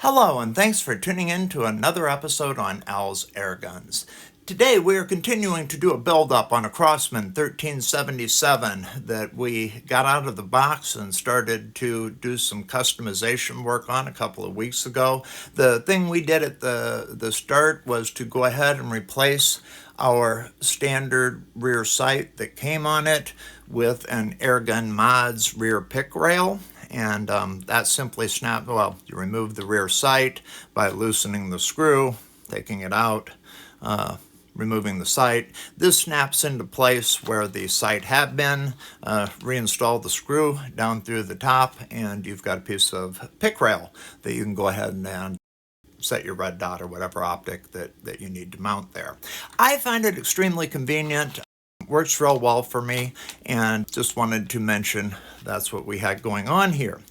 Hello, and thanks for tuning in to another episode on Al's Air Guns. Today we are continuing to do a build-up on a Crosman 1377 that we got out of the box and started to do some customization work on a couple of weeks ago. The thing we did at the start was to go ahead and replace our standard rear sight that came on it with an Airgun Mods rear pick rail. And that simply you remove the rear sight by loosening the screw, taking it out, removing the sight. This snaps into place where the sight had been. Reinstall the screw down through the top, and you've got a piece of pick rail that you can go ahead and set your red dot or whatever optic that you need to mount there. I find it extremely convenient. Works real well for me, and just wanted to mention that's what we had going on here.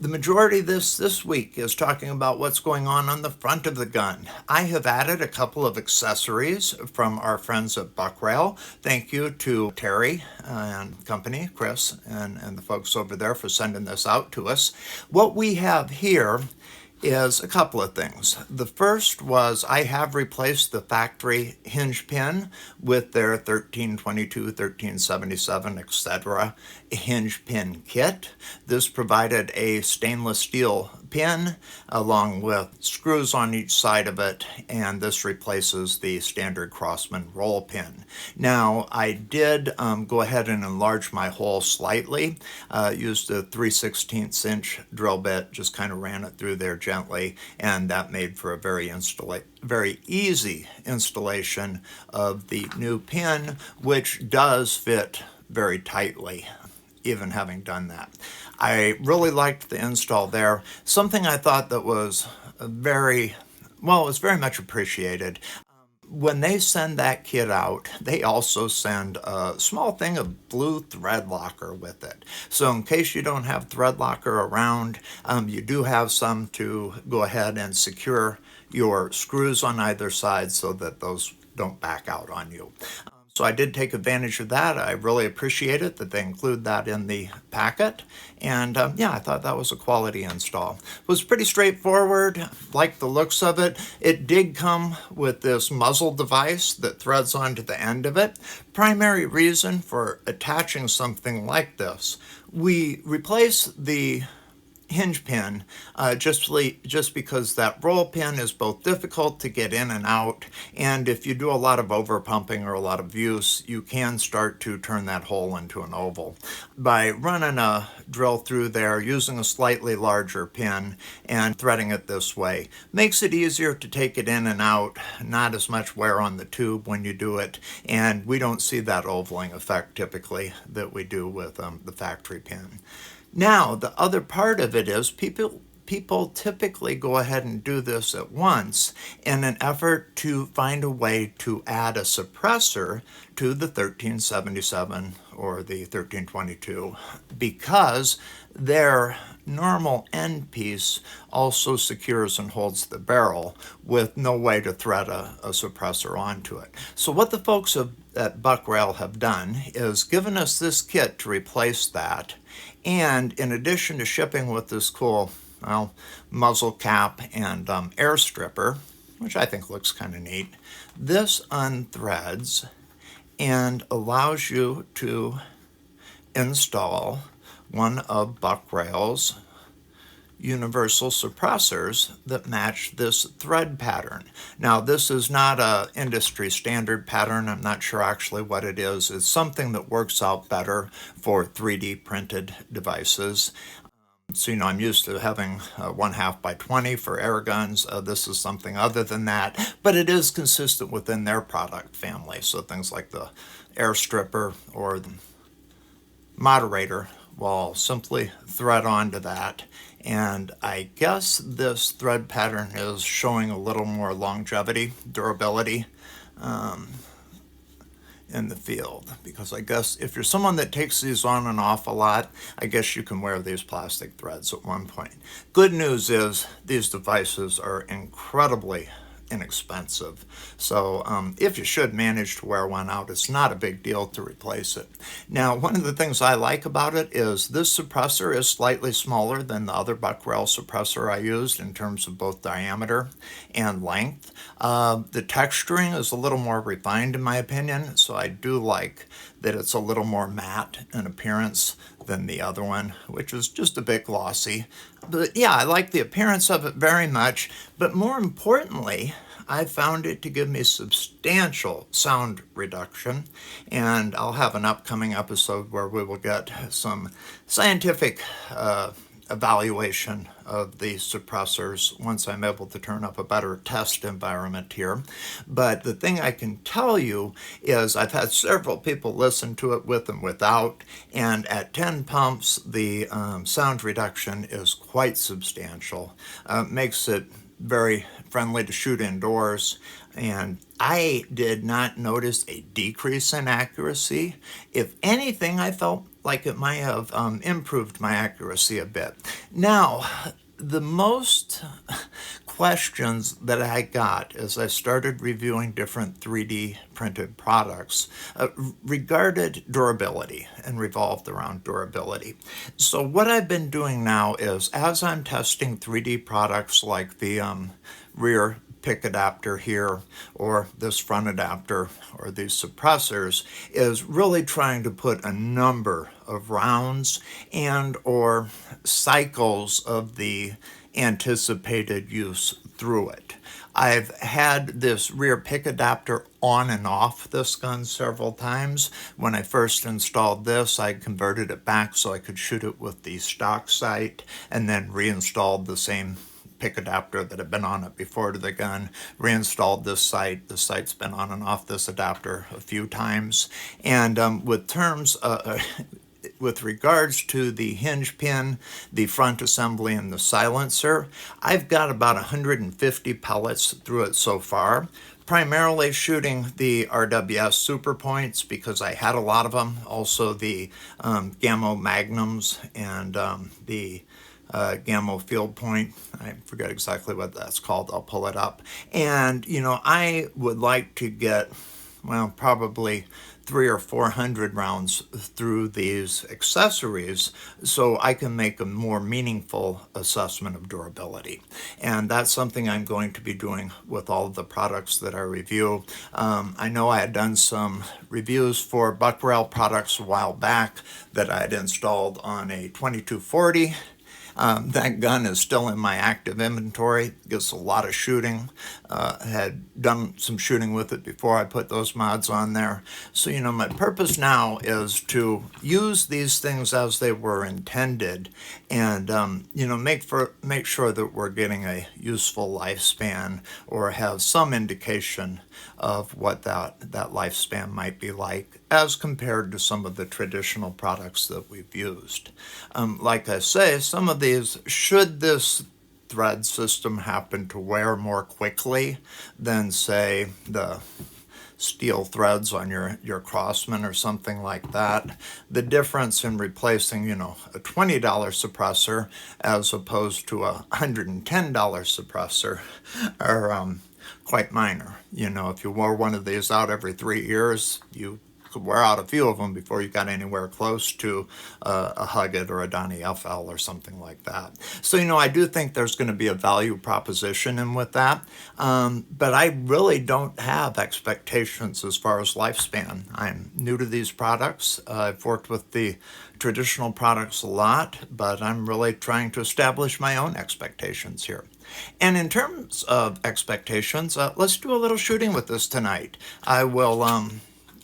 The majority of this week is talking about what's going on the front of the gun. I have added a couple of accessories from our friends at Buckrail. Thank you to Terry and company, Chris, and the folks over there for sending this out to us. What we have here is a couple of things. The first was I have replaced the factory hinge pin with their 1322, 1377, etc. hinge pin kit. This provided a stainless steel pin along with screws on each side of it, and this replaces the standard Crosman roll pin. Now, I did go ahead and enlarge my hole slightly, used a 3/16 inch drill bit, just kind of ran it through there gently, and that made for a very easy installation of the new pin, which does fit very tightly, even having done that. I really liked the install there. Something I thought that was it was very much appreciated. When they send that kit out, they also send a small thing of blue thread locker with it. So in case you don't have thread locker around, you do have some to go ahead and secure your screws on either side so that those don't back out on you. So I did take advantage of that. I really appreciate it that they include that in the packet. And I thought that was a quality install. It was pretty straightforward, liked the looks of it. It did come with this muzzle device that threads onto the end of it. Primary reason for attaching something like this, we replace the hinge pin just because that roll pin is both difficult to get in and out, and if you do a lot of over pumping or a lot of use, you can start to turn that hole into an oval. By running a drill through there using a slightly larger pin and threading it this way makes it easier to take it in and out, not as much wear on the tube when you do it, and we don't see that ovaling effect typically that we do with the factory pin. Now, the other part of it is people typically go ahead and do this at once in an effort to find a way to add a suppressor to the 1377 or the 1322 because their normal end piece also secures and holds the barrel with no way to thread a suppressor onto it. So what the folks at Buckrail have done is given us this kit to replace that, and in addition to shipping with this cool muzzle cap and air stripper, which I think looks kind of neat, this unthreads and allows you to install one of Buckrail's universal suppressors that match this thread pattern. Now, this is not an industry standard pattern. I'm not sure actually what it is. It's something that works out better for 3D printed devices. So, I'm used to having 1/2 by 20 for air guns. This is something other than that, but it is consistent within their product family. So things like the air stripper or the moderator will simply thread onto that. And I guess this thread pattern is showing a little more longevity, durability in the field. Because I guess if you're someone that takes these on and off a lot, I guess you can wear these plastic threads at one point. Good news is these devices are incredibly inexpensive. So if you should manage to wear one out, it's not a big deal to replace it. Now, one of the things I like about it is this suppressor is slightly smaller than the other buck rail suppressor I used in terms of both diameter and length. The texturing is a little more refined in my opinion, so I do like that it's a little more matte in appearance than the other one, which is just a bit glossy. But yeah, I like the appearance of it very much, but more importantly, I found it to give me substantial sound reduction, and I'll have an upcoming episode where we will get some scientific evaluation of the suppressors once I'm able to turn up a better test environment here. But the thing I can tell you is I've had several people listen to it with and without, and at 10 pumps the sound reduction is quite substantial. Makes it very friendly to shoot indoors, and I did not notice a decrease in accuracy. If anything, I felt like it might have improved my accuracy a bit. Now, the most questions that I got as I started reviewing different 3D printed products regarded durability and revolved around durability. So what I've been doing now is, as I'm testing 3D products like the rear pick adapter here or this front adapter or these suppressors, is really trying to put a number of rounds and or cycles of the anticipated use through it. I've had this rear pick adapter on and off this gun several times. When I first installed this, I converted it back so I could shoot it with the stock sight, and then reinstalled the same pick adapter that had been on it before to the gun, reinstalled this sight. The sight's been on and off this adapter a few times. And with regards to the hinge pin, the front assembly, and the silencer, I've got about 150 pellets through it so far, primarily shooting the RWS Super Points because I had a lot of them, also the Gammo Magnums and the Gammo Field Point. I forget exactly what that's called. I'll pull it up. And, I would like to get, probably 300 or 400 rounds through these accessories so I can make a more meaningful assessment of durability. And that's something I'm going to be doing with all of the products that I review. I know I had done some reviews for buck rail products a while back that I had installed on a 2240. That gun is still in my active inventory. Gets a lot of shooting. Had done some shooting with it before I put those mods on there. So, my purpose now is to use these things as they were intended, and make sure that we're getting a useful lifespan, or have some indication of what that lifespan might be like as compared to some of the traditional products that we've used. Like I say, some of these, should this thread system happen to wear more quickly than, say, the steel threads on your Crosman or something like that, the difference in replacing, a $20 suppressor as opposed to a $110 suppressor are quite minor. If you wore one of these out every 3 years, you could wear out a few of them before you got anywhere close to a Huggett or a Donnie FL or something like that. So, I do think there's going to be a value proposition in with that, but I really don't have expectations as far as lifespan. I'm new to these products. I've worked with the traditional products a lot, but I'm really trying to establish my own expectations here. And in terms of expectations, let's do a little shooting with this tonight. I will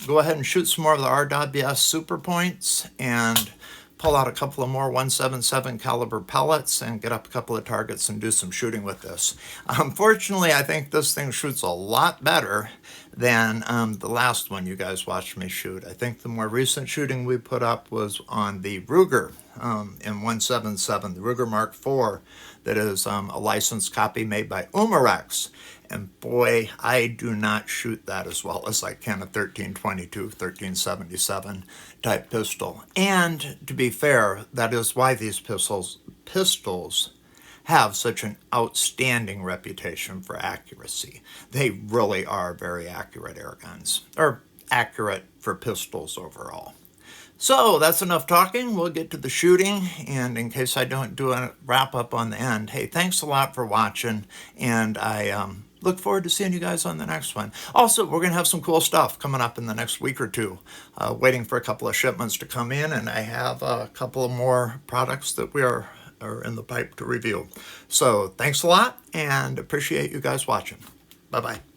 go ahead and shoot some more of the RWS Super Points and pull out a couple of more 177 caliber pellets and get up a couple of targets and do some shooting with this. Unfortunately, I think this thing shoots a lot better than the last one you guys watched me shoot. I think the more recent shooting we put up was on the Ruger in 177, the Ruger Mark IV, that is a licensed copy made by Umarex. And boy, I do not shoot that as well as I can a 1322, 1377 type pistol. And to be fair, that is why these pistols have such an outstanding reputation for accuracy. They really are very accurate air guns, or accurate for pistols overall. So that's enough talking. We'll get to the shooting. And in case I don't do a wrap up on the end, hey, thanks a lot for watching. And I look forward to seeing you guys on the next one. Also, we're going to have some cool stuff coming up in the next week or two. Waiting for a couple of shipments to come in. And I have a couple of more products that we are in the pipe to review. So thanks a lot and appreciate you guys watching. Bye-bye.